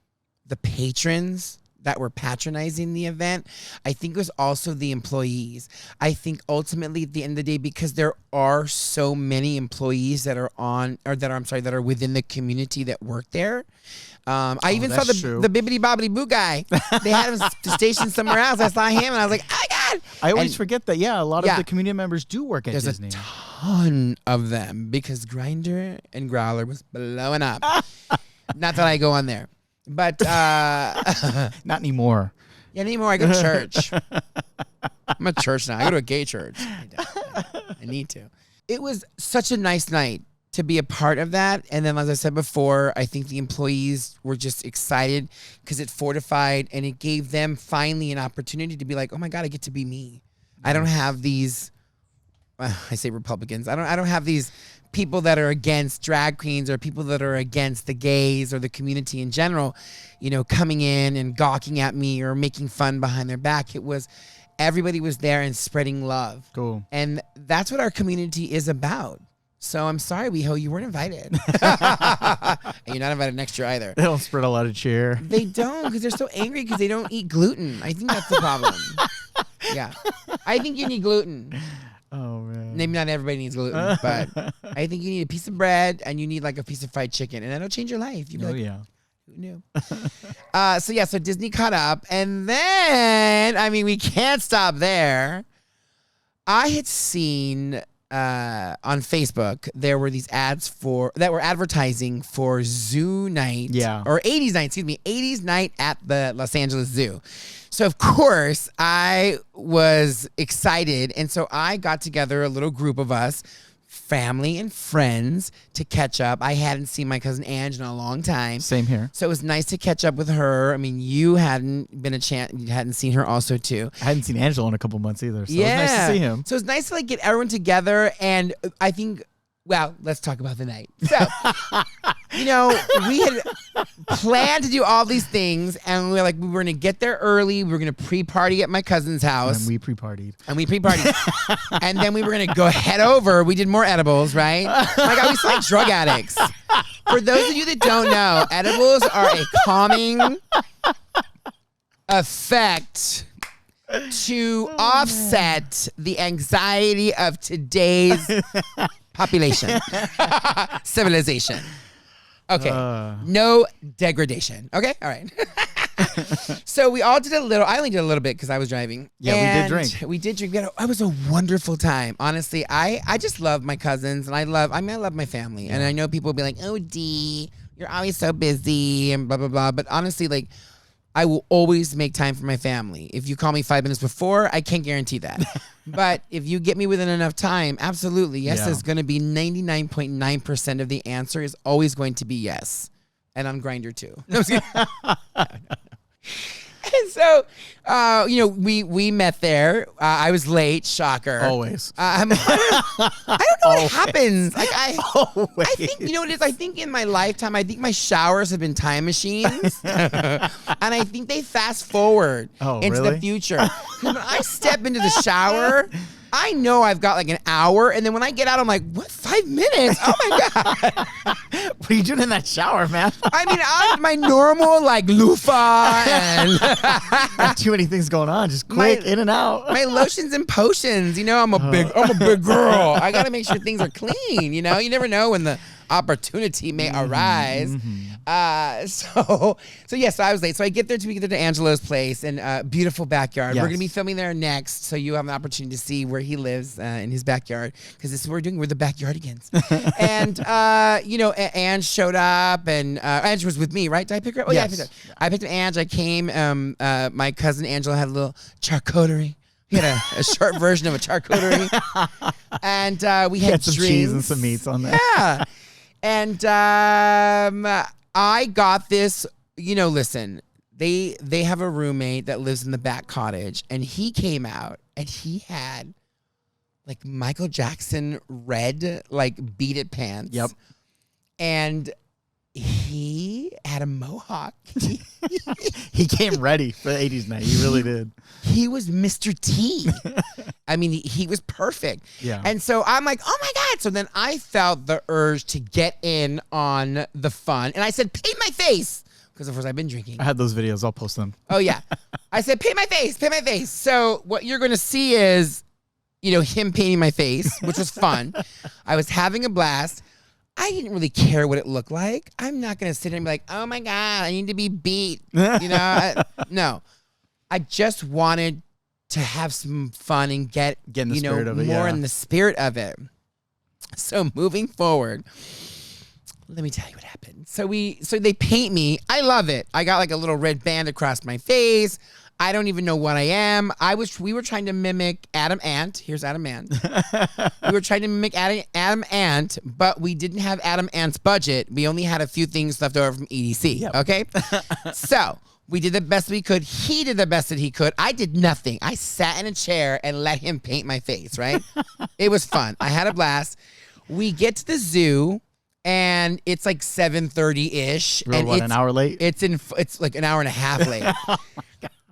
the patrons that were patronizing the event. I think it was also the employees. I think ultimately at the end of the day, because there are so many employees that are that are within the community that work there. I even saw the bibbity bobbity boo guy. They had him stationed somewhere else. I saw him and I was like, oh my God. I always forget that. Yeah, a lot of the community members do work at Disney. There's a ton of them because Grindr and Growler was blowing up. Not that I go on there. But not anymore. Yeah, anymore. I go to church. I'm at church now. I go to a gay church. I need to. It was such a nice night to be a part of that. And then, as I said before, I think the employees were just excited because it fortified and it gave them finally an opportunity to be like, oh my God, I get to be me. I don't have these, I say Republicans. I don't have these people that are against drag queens or people that are against the gays or the community in general, you know, coming in and gawking at me or making fun behind their back. It was, everybody was there and spreading love. Cool. And that's what our community is about. So I'm sorry, WeHo, you weren't invited. And you're not invited next year either. They don't spread a lot of cheer. They don't, because they're so angry because they don't eat gluten. I think that's the problem. Yeah. I think you need gluten. Oh, man. Maybe not everybody needs gluten, but I think you need a piece of bread and you need like a piece of fried chicken, and that'll change your life. You'll be like, yeah. who knew? So Disney caught up, and then, I mean, we can't stop there. I had seen on Facebook, there were these ads that were advertising for Zoo Night. Yeah. Or 80s Night, 80s Night at the Los Angeles Zoo. So, of course, I was excited. And so I got together a little group of us, family and friends, to catch up. I hadn't seen my cousin Ange in a long time. Same here. So it was nice to catch up with her. I mean, you hadn't seen her also too. I hadn't seen Angelo in a couple months either. So it was nice to see him. So it's nice to like get everyone together. And I think, well, let's talk about the night. So, you know, we had planned to do all these things, and we were going to get there early. We were going to pre-party at my cousin's house. And we pre-partied. And then we were going to go head over. We did more edibles, right? My God, we sound like drug addicts. For those of you that don't know, edibles are a calming effect to offset the anxiety of today's population. Civilization. Okay. No degradation. Okay? All right. So we all did a little. I only did a little bit because I was driving. Yeah, we did drink. We did drink. It was a wonderful time. Honestly, I just love my cousins, and I love my family. Yeah. And I know people will be like, oh, Dee, you're always so busy and blah, blah, blah. But honestly, like, I will always make time for my family. If you call me 5 minutes before, I can't guarantee that. But if you get me within enough time, absolutely. Yes, is going to be 99.9% of the answer is always going to be yes. And on Grindr too. No, I'm just kidding. No. And so We met there. I was late. Shocker. Always. I don't know what happens. Like Always. I think you know what it is. I think in my lifetime, I think my showers have been time machines, and I think they fast forward into the future. 'Cause when I step into the shower, I know I've got like an hour, and then when I get out, I'm like, what? 5 minutes? Oh my god! What are you doing in that shower, man? I mean, I'm my normal like loofah and Not too many things going on. Just quick in and out. my lotions and potions. You know, I'm a big girl. I got to make sure things are clean. You know, you never know when the opportunity may arise. So I was late. So I get there to Angelo's place and beautiful backyard. Yes. We're gonna be filming there next, so you have an opportunity to see where he lives in his backyard, because this is what we're doing. We're the backyardigans. And Ange showed up, and Ange was with me, right? Did I pick her up? Oh Yes. yeah, I picked up Ange. I came. My cousin Angela had a little charcuterie. He had a short version of a charcuterie, and we had some drinks. cheese and some meats on there. Yeah. And I got this, listen, they have a roommate that lives in the back cottage, and he came out and he had like Michael Jackson red, like beat it pants. Yep. And he had a mohawk. He came ready for the 80s night. He really did. He was Mr. T. I mean, he was perfect. Yeah. And so I'm like, oh my God. So then I felt the urge to get in on the fun. And I said, paint my face. Because of course I've been drinking. I had those videos. I'll post them. Oh yeah. I said, paint my face, paint my face. So what you're going to see is, him painting my face, which was fun. I was having a blast. I didn't really care what it looked like. I'm not going to sit here and be like, oh my God, I need to be beat. No. I just wanted to have some fun and get in the spirit of it, more yeah. in the spirit of it. So moving forward, let me tell you what happened. So they paint me. I love it. I got like a little red band across my face. I don't even know what I am. We were trying to mimic Adam Ant. Here's Adam Ant. We were trying to mimic Adam Ant, but we didn't have Adam Ant's budget. We only had a few things left over from EDC. Yep. Okay? So we did the best we could. He did the best that he could. I did nothing. I sat in a chair and let him paint my face, right? It was fun. I had a blast. We get to the zoo, and it's like 7:30-ish. We're, an hour late? It's like an hour and a half late.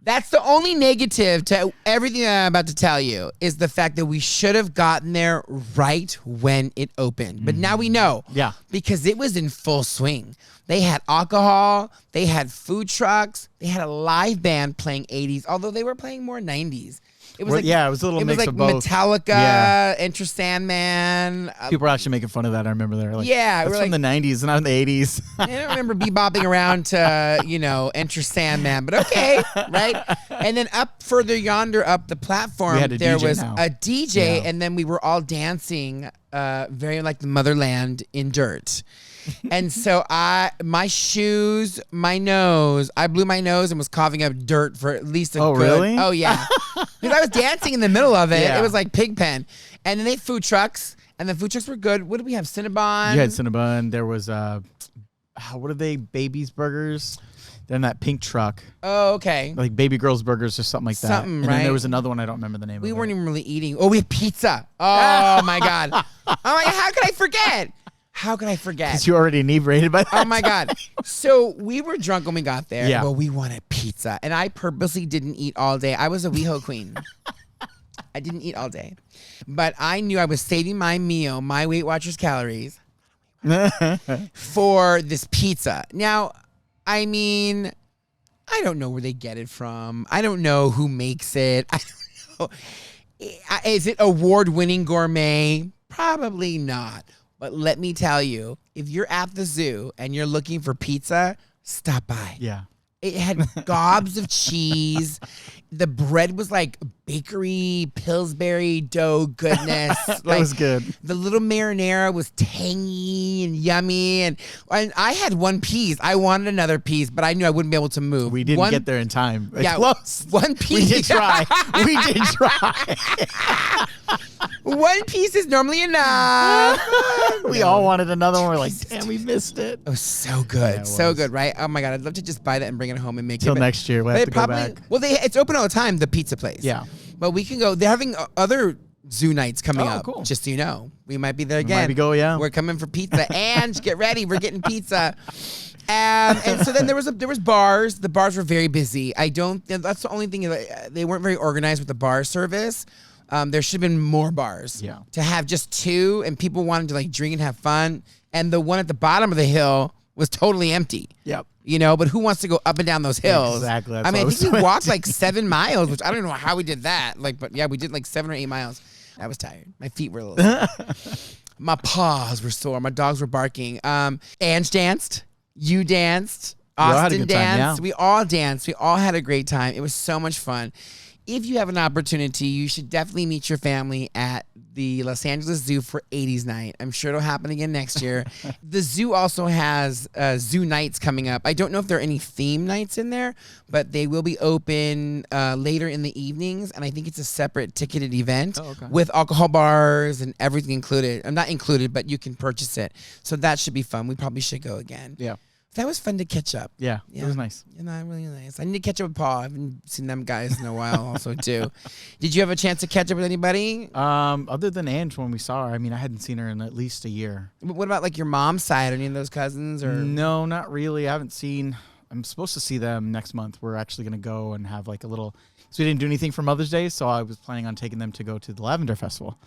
That's the only negative to everything that I'm about to tell you, is the fact that we should have gotten there right when it opened. But now we know. Yeah. Because it was in full swing. They had alcohol. They had food trucks. They had a live band playing 80s, although they were playing more 90s. It was it was a little mix of both. Metallica, Enter Sandman. People were actually making fun of that. I remember they were like, yeah, that's from the 90s and not in the 80s. I don't remember bebopping around to, Enter Sandman, but okay, right? And then further yonder up the platform, there was a DJ, and then we were all dancing very like the motherland in dirt. And so my shoes, my nose, I blew my nose and was coughing up dirt for at least a good... Really? Oh, yeah. Because I was dancing in the middle of it. Yeah. It was like Pigpen. And then they had food trucks, and the food trucks were good. What did we have? Cinnabon? You had Cinnabon. There was, what are they? Baby's Burgers. They're in that pink truck. Oh, okay. Like Baby Girls Burgers or something like that. Something, and right? then there was another one. I don't remember the name of it. We weren't even really eating. Oh, we had pizza. Oh, my God. Oh, my God. How could I forget? How could I forget? Because you were already inebriated by that. Oh, my God. So we were drunk when we got there. Yeah. Well, we wanted pizza. And I purposely didn't eat all day. I was a WeHo queen. I didn't eat all day. But I knew I was saving my meal, my Weight Watchers calories, for this pizza. Now, I mean, I don't know where they get it from. I don't know who makes it. I don't know. Is it award-winning gourmet? Probably not. But let me tell you, if you're at the zoo and you're looking for pizza, stop by. Yeah. It had gobs of cheese. The bread was like bakery, Pillsbury dough goodness. That like, was good. The little marinara was tangy and yummy. And I had one piece. I wanted another piece, but I knew I wouldn't be able to move. We didn't get there in time. Yeah, close. One piece. We did try. We did try. One piece is normally enough. We all wanted another one. We're like, damn, we missed it. It was so good. Yeah, so good, right? Oh my God. I'd love to just buy that and bring it home and make it. Till next year. We'll have to go back. Well, it's open all the time, the pizza place. Yeah. But we can go. They're having other zoo nights coming Oh, up. cool. Just so you know, we might be there again. Yeah. We're coming for pizza. And get ready, we're getting pizza. And so then there was bars. The bars were very busy. That's the only thing. They weren't very organized with the bar service. There should have been more bars. Yeah. To have just 2 and people wanted to like drink and have fun. And the one at the bottom of the hill was totally empty. Yep. But who wants to go up and down those hills? Exactly. I mean, I think we walked like 7 miles, which I don't know how we did that. But yeah, we did like 7 or 8 miles. I was tired. My feet were a little sore. My paws were sore. My dogs were barking. Ange danced. You danced. Austin danced. We all danced. We all had a great time. It was so much fun. If you have an opportunity, you should definitely meet your family at the Los Angeles Zoo for 80s night. I'm sure it'll happen again next year. The zoo also has zoo nights coming up. I don't know if there are any theme nights in there, but they will be open later in the evenings, and I think it's a separate ticketed event with alcohol bars and everything included. Not included, but you can purchase it. So that should be fun. We probably should go again. Yeah. That was fun to catch up. Yeah, it was nice. Really nice. I need to catch up with Paul. I haven't seen them guys in a while also, too. Did you have a chance to catch up with anybody? Other than Ange when we saw her. I mean, I hadn't seen her in at least a year. What about like your mom's side? Any of those cousins? Or No, not really. I haven't seen. I'm supposed to see them next month. We're actually going to go and have like a little. So we didn't do anything for Mother's Day, so I was planning on taking them to go to the Lavender Festival.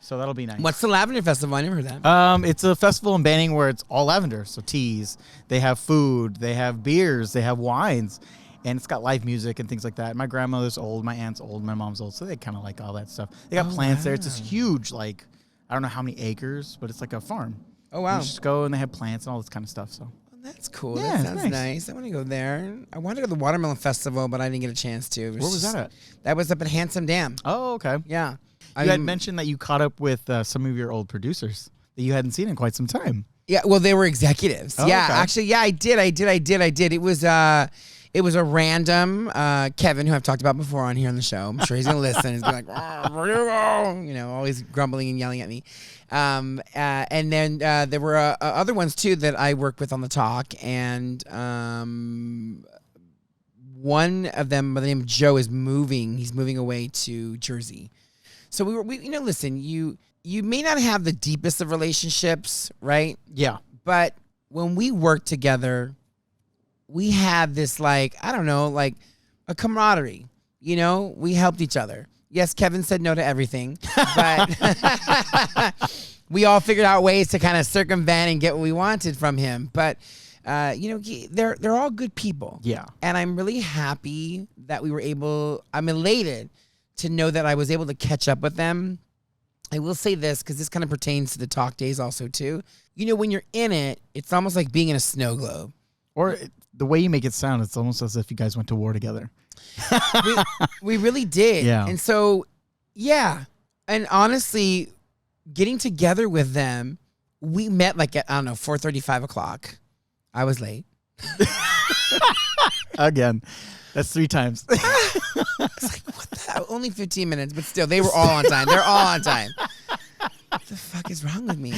So that'll be nice. What's the Lavender Festival? I never heard that. It's a festival in Banning where it's all lavender. So teas, they have food, they have beers, they have wines, and it's got live music and things like that. My grandmother's old, my aunt's old, my mom's old, so they kind of like all that stuff. They got plants there. It's this huge, like, I don't know how many acres, but it's like a farm. Oh, wow. You just go and they have plants and all this kind of stuff. So that's cool. Yeah, that sounds nice. I want to go there. I wanted to go to the Watermelon Festival, but I didn't get a chance to. Where was that at? That was up at Handsome Dam. Oh, okay. Yeah. You had mentioned that you caught up with some of your old producers that you hadn't seen in quite some time. Yeah, well, they were executives. Oh, yeah, okay. actually, yeah, I did. It was a random Kevin, who I've talked about before on here on the show. I'm sure he's gonna listen. He's gonna be like, where you go? Always grumbling and yelling at me. And then there were other ones too that I work with on the talk, and one of them by the name of Joe is moving. He's moving away to Jersey. So we listen, you may not have the deepest of relationships, right? Yeah. But when we work together, we have this, like, I don't know, like a camaraderie. We helped each other. Yes, Kevin said no to everything, but we all figured out ways to kind of circumvent and get what we wanted from him. But they're all good people. Yeah. And I'm really happy that I'm elated to know that I was able to catch up with them. I will say this, because this kind of pertains to the talk days also, too. When you're in it, it's almost like being in a snow globe. Or the way you make it sound, it's almost as if you guys went to war together. We really did. Yeah. And so, yeah. And honestly, getting together with them, we met like at, 4:30, 5 o'clock. I was late. Again. That's 3 times. It's like, what the hell? Only 15 minutes, but still, they were all on time. They're all on time. What the fuck is wrong with me?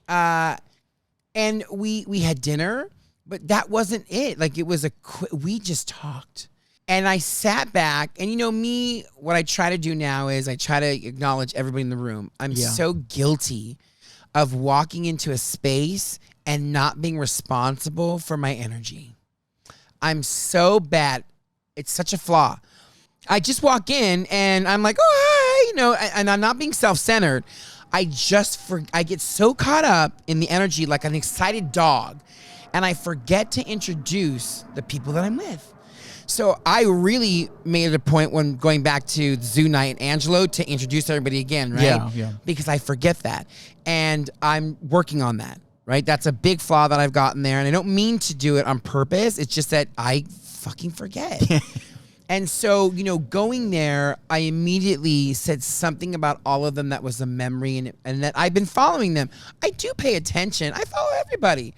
And we had dinner, but that wasn't it. Like, it was we just talked. And I sat back, and me, what I try to do now is I try to acknowledge everybody in the room. I'm so guilty of walking into a space and not being responsible for my energy. I'm so bad. It's such a flaw. I just walk in and I'm like, oh, hi, and I'm not being self-centered. I get so caught up in the energy like an excited dog, and I forget to introduce the people that I'm with. So I really made it a point when going back to Zoo Night and Angelo to introduce everybody again, right? Yeah. Because I forget that. And I'm working on that, right? That's a big flaw that I've gotten there. And I don't mean to do it on purpose. It's just that I fucking forget. And so, going there, I immediately said something about all of them that was a memory, and that I've been following them. I do pay attention. I follow everybody.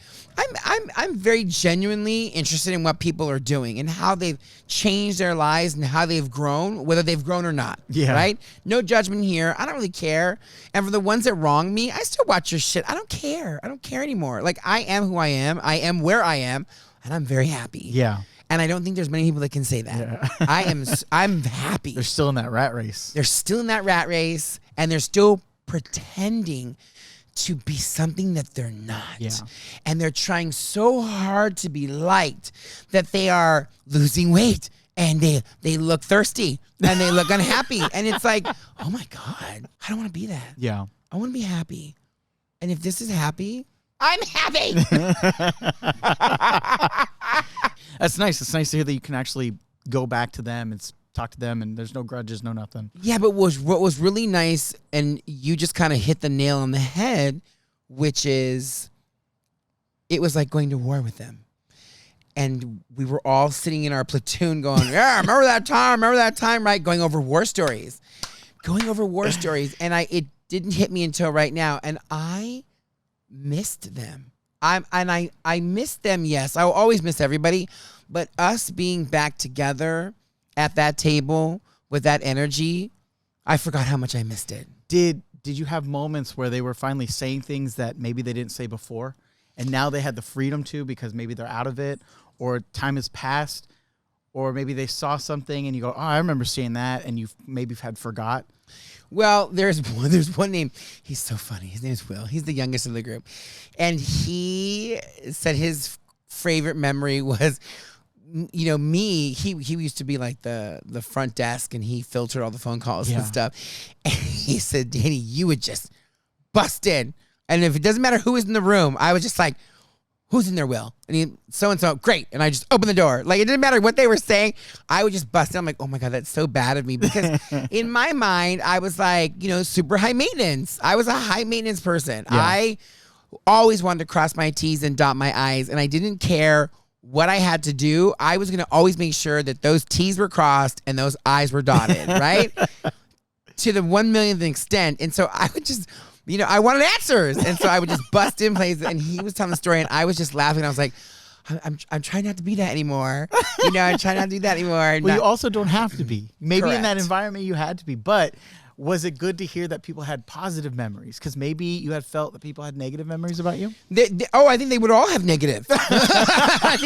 I'm very genuinely interested in what people are doing and how they've changed their lives and how they've grown, whether they've grown or not. Yeah. Right? No judgment here. I don't really care. And for the ones that wrong me, I still watch your shit. I don't care. I don't care anymore. Like, I am who I am. I am where I am, and I'm very happy. Yeah. And I don't think there's many people that can say that. Yeah. I'm happy. They're still in that rat race. They're still in that rat race, and they're still pretending to be something that they're not. Yeah. And they're trying so hard to be liked that they are losing weight, and they look thirsty, and they look unhappy. And it's like, oh my God, I don't want to be that. Yeah. I want to be happy. And if this is happy, I'm happy. That's nice. It's nice to hear that you can actually go back to them and talk to them, and there's no grudges, no nothing. Yeah, but what was really nice, and you just kind of hit the nail on the head, which is it was like going to war with them. And we were all sitting in our platoon going, yeah, remember that time, right? Going over war stories. And it didn't hit me until right now. And I missed them. I missed them, yes. I will always miss everybody. But us being back together at that table with that energy, I forgot how much I missed it. Did you have moments where they were finally saying things that maybe they didn't say before, and now they had the freedom to because maybe they're out of it, or time has passed, or maybe they saw something and you go, oh, I remember seeing that, and you've maybe had forgot? Well, there's one name. He's so funny. His name is Will. He's the youngest of the group. And he said his favorite memory was, me, he used to be like the front desk, and he filtered all the phone calls and stuff. And he said, Danny, you would just bust in. And if it doesn't matter who was in the room, I was just like, who's in there, Will? And he, so-and-so, great. And I just opened the door. Like, it didn't matter what they were saying. I would just bust in. I'm like, oh my God, that's so bad of me. Because in my mind, I was like, super high maintenance. I was a high maintenance person. Yeah. I always wanted to cross my T's and dot my I's. And I didn't care what I had to do. I was going to always make sure that those T's were crossed and those I's were dotted, right? To the 1 millionth extent. And so I would just... I wanted answers. And so I would just bust in places, and he was telling the story, and I was just laughing. I was like, I'm trying not to be that anymore. I'm trying not to do that anymore. Well, you also don't have to be. Maybe Correct. in that environment you had to be. But was it good to hear that people had positive memories? Because maybe you had felt that people had negative memories about you? I think they would all have negative. I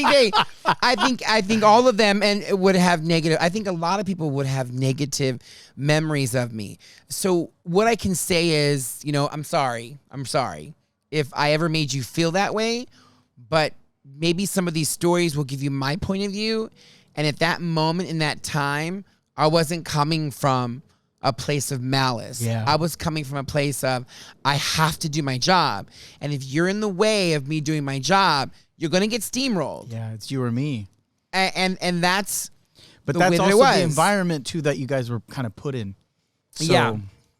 think all of them would have negative. I think a lot of people would have negative memories of me. So what I can say is, I'm sorry if I ever made you feel that way, but maybe some of these stories will give you my point of view. And at that moment in that time, I wasn't coming from a place of malice. Yeah. I was coming from a place of, I have to do my job. And if you're in the way of me doing my job, you're going to get steamrolled. Yeah, it's you or me. And that's But the that's way that also it was. the environment, too, that you guys were kind of put in. So, yeah.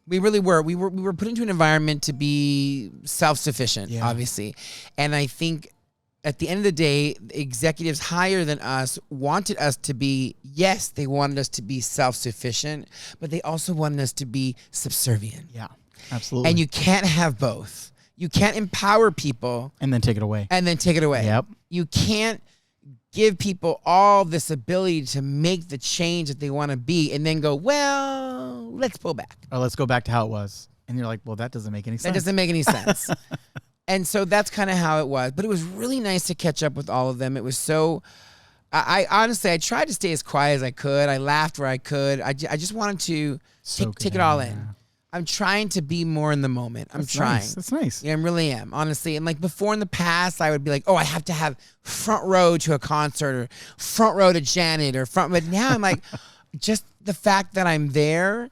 We really were. We were put into an environment to be self-sufficient, Yeah. obviously. And I think at the end of the day, executives higher than us wanted us to be, yes, they wanted us to be self-sufficient, but they also wanted us to be subservient. Yeah, absolutely. And you can't have both. You can't empower people and then take it away. and then take it away. Yep. You can't give people all this ability to make the change that they want to be and then go, well, let's pull back. Or let's go back to how it was. And you're like, well, that doesn't make any sense. That doesn't make any sense. And so that's kind of how it was. But it was really nice to catch up with all of them. It was so... I honestly, I tried to stay as quiet as I could. I laughed where I could. I just wanted to take it all in. Yeah. I'm trying to be more in the moment. I'm trying. Nice. That's nice. Yeah, I really am, honestly. And like before in the past, I would be like, oh, I have to have front row to a concert or front row to Janet or front. But now I'm like, just the fact that I'm there,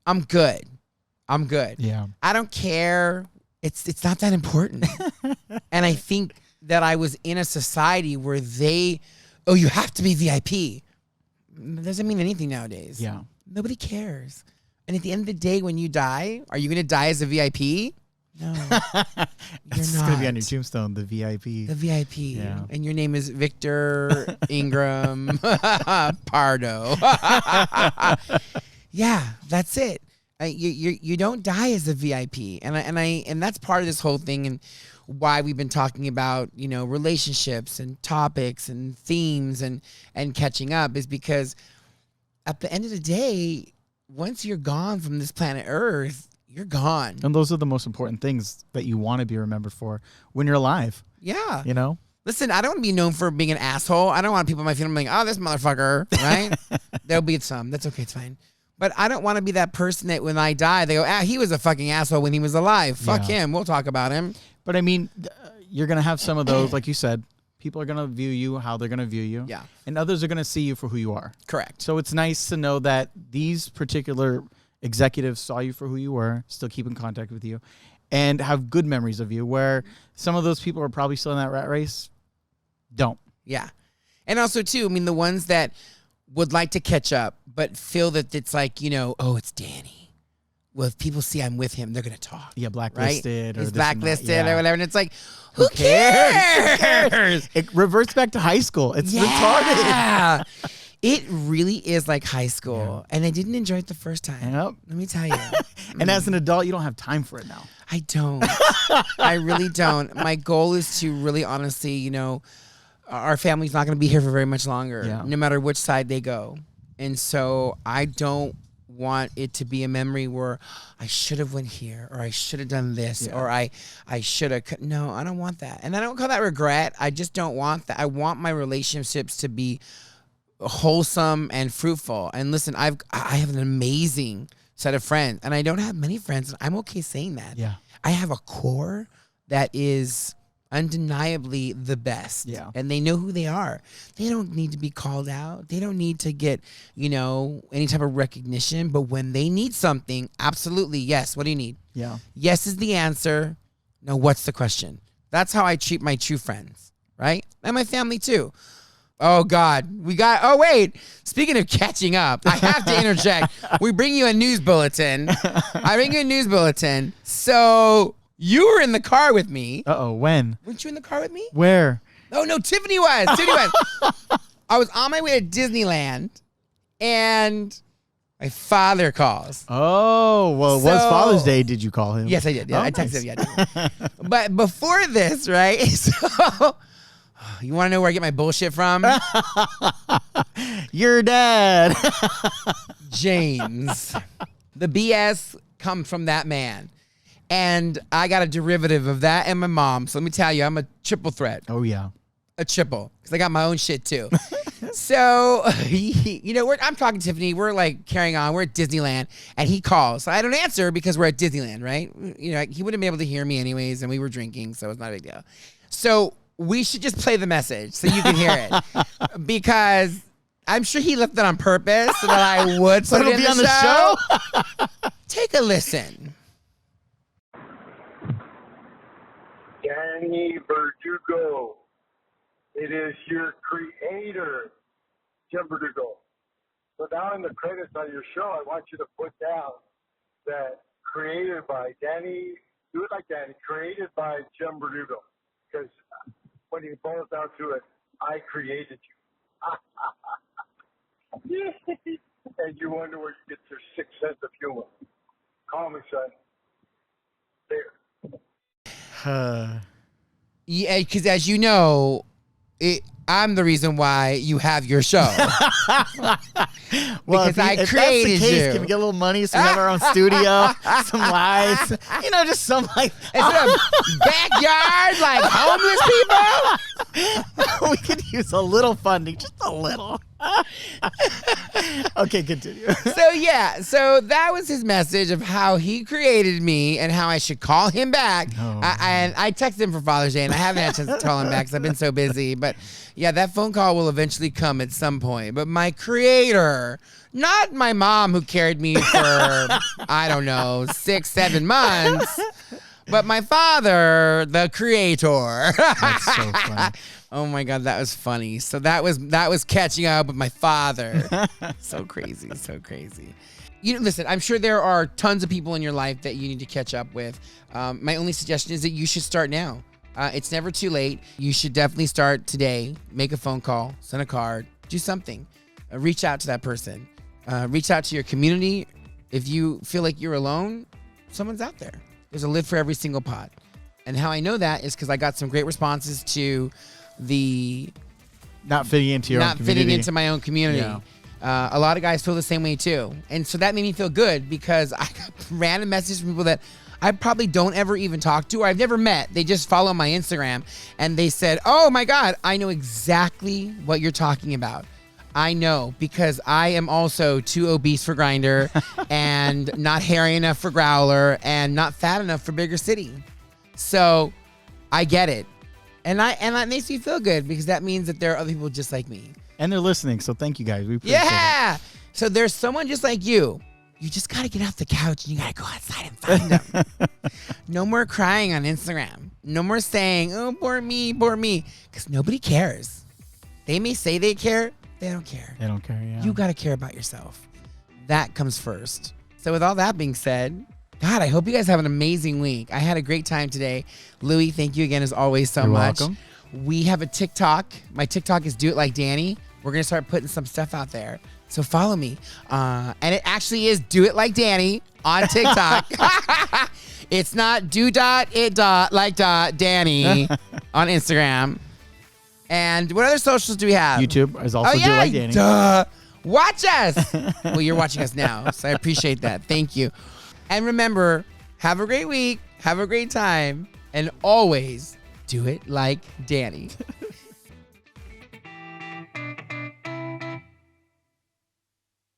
I'm good. I'm good. Yeah. I don't care. It's not that important. And I think that I was in a society where you have to be VIP. It doesn't mean anything nowadays. Yeah. Nobody cares. And at the end of the day, when you die, are you going to die as a VIP? No. It's going to be on your tombstone, the VIP. The VIP. Yeah. And your name is Victor Ingram Pardo. Yeah, that's it. You don't die as a VIP. And that's part of this whole thing and why we've been talking about, relationships and topics and themes and catching up is because at the end of the day, once you're gone from this planet Earth, you're gone. And those are the most important things that you want to be remembered for when you're alive. Yeah. Listen, I don't want to be known for being an asshole. I don't want people in my funeral being, oh, this motherfucker, right? There'll be some. That's okay. It's fine. But I don't want to be that person that when I die, they go, he was a fucking asshole when he was alive. Fuck him. We'll talk about him. But I mean, you're going to have some of those, like you said, people are going to view you how they're going to view you. Yeah. And others are going to see you for who you are. Correct. So it's nice to know that these particular executives saw you for who you were, still keep in contact with you, and have good memories of you, where some of those people are probably still in that rat race, don't. Yeah. And also, too, I mean, the ones that would like to catch up, but feel that it's like, oh, it's Danny. Well, if people see I'm with him, they're going to talk. Yeah, blacklisted. Right? He's or blacklisted or whatever. And it's like, who cares? It reverts back to high school. It's retarded. Yeah. It really is like high school. And I didn't enjoy it the first time. Yep. Let me tell you. And as an adult, you don't have time for it now. I don't. I really don't. My goal is to really honestly, our family's not going to be here for very much longer, no matter which side they go. And so I don't want it to be a memory where I should have went here or I should have done this or I should have. No, I don't want that. And I don't call that regret. I just don't want that. I want my relationships to be wholesome and fruitful. And listen, I have an amazing set of friends, and I don't have many friends, and I'm okay saying that. Yeah. I have a core that is undeniably the best. Yeah. And they know who they are. They don't need to be called out. They don't need to get, any type of recognition. But when they need something, absolutely, yes. What do you need? Yeah. Yes is the answer. No, what's the question? That's how I treat my true friends, right? And my family too. Oh, God. Oh, wait. Speaking of catching up, I have to interject. We bring you a news bulletin. I bring you a news bulletin. So you were in the car with me. Uh-oh, when? Weren't you in the car with me? Where? Oh, no, Tiffany was. I was on my way to Disneyland, and my father calls. Oh, well, it was Father's Day. Did you call him? Yes, I did. Yeah, Oh, I texted nice. him. Yeah, but before this, right? So you want to know where I get my bullshit from? Your dad. James. The BS comes from that man. And I got a derivative of that and my mom. So let me tell you, I'm a triple threat. Oh, yeah. A triple. Because I got my own shit, too. So, I'm talking to Tiffany. We're like carrying on. We're at Disneyland. And he calls. So I don't answer because we're at Disneyland, right? He wouldn't be able to hear me anyways. And we were drinking. So it's not a big deal. So we should just play the message so you can hear it. Because I'm sure he left it on purpose so that I would So put it'll it in be on the the show. Take a listen. Danny Verdugo. It is your creator, Jim Verdugo. So down in the credits on your show, I want you to put down that created by Danny, do it like Danny, created by Jim Verdugo. Because when it boils down to it, I created you. And you wonder where you get your sixth sense of humor. Call me, son. There. Yeah, because as you know, I'm the reason why you have your show. Well, because I if created that's the case, you. can we get a little money so we have our own studio, some lights, just some like. Is it a backyard like homeless people? We could use a little funding, just a little. Okay, continue. So that was his message of how he created me and how I should call him back. And I texted him for Father's Day, and I haven't had a chance to call him back because I've been so busy. But yeah, that phone call will eventually come at some point. But my creator, not my mom who carried me for, 6-7 months, but my father, the creator. That's so funny. Oh my God, that was funny. So that was catching up with my father. So crazy. Listen, I'm sure there are tons of people in your life that you need to catch up with. My only suggestion is that you should start now. It's never too late. You should definitely start today. Make a phone call, send a card, do something. Reach out to that person. Reach out to your community. If you feel like you're alone, someone's out there. There's a lid for every single pot. And how I know that is because I got some great responses to the not fitting into your own community. Fitting into my own community. Yeah. A lot of guys feel the same way too. And so that made me feel good because I got random messages from people that I probably don't ever even talk to, or I've never met. They just follow my Instagram, and they said, oh my God, I know exactly what you're talking about. I know, because I am also too obese for Grindr and not hairy enough for Growler and not fat enough for Bigger City. So I get it. And that makes me feel good, because that means that there are other people just like me. And they're listening, so thank you guys. We appreciate it. Yeah. So there's someone just like you. You just got to get off the couch and you got to go outside and find them. No more crying on Instagram. No more saying, oh, poor me, because nobody cares. They may say they care. They don't care. They don't care, yeah. You got to care about yourself. That comes first. So with all that being said, God, I hope you guys have an amazing week. I had a great time today. Louie, thank you again as always so You're much. welcome. We have a TikTok. My TikTok is Do It Like Danny. We're going to start putting some stuff out there. So follow me. And it actually is Do It Like Danny on TikTok. It's not Danny on Instagram. And what other socials do we have? YouTube is also Do It Like Danny. Duh. Watch us. Well, you're watching us now, so I appreciate that. Thank you. And remember, have a great week. Have a great time. And always do it like Danny.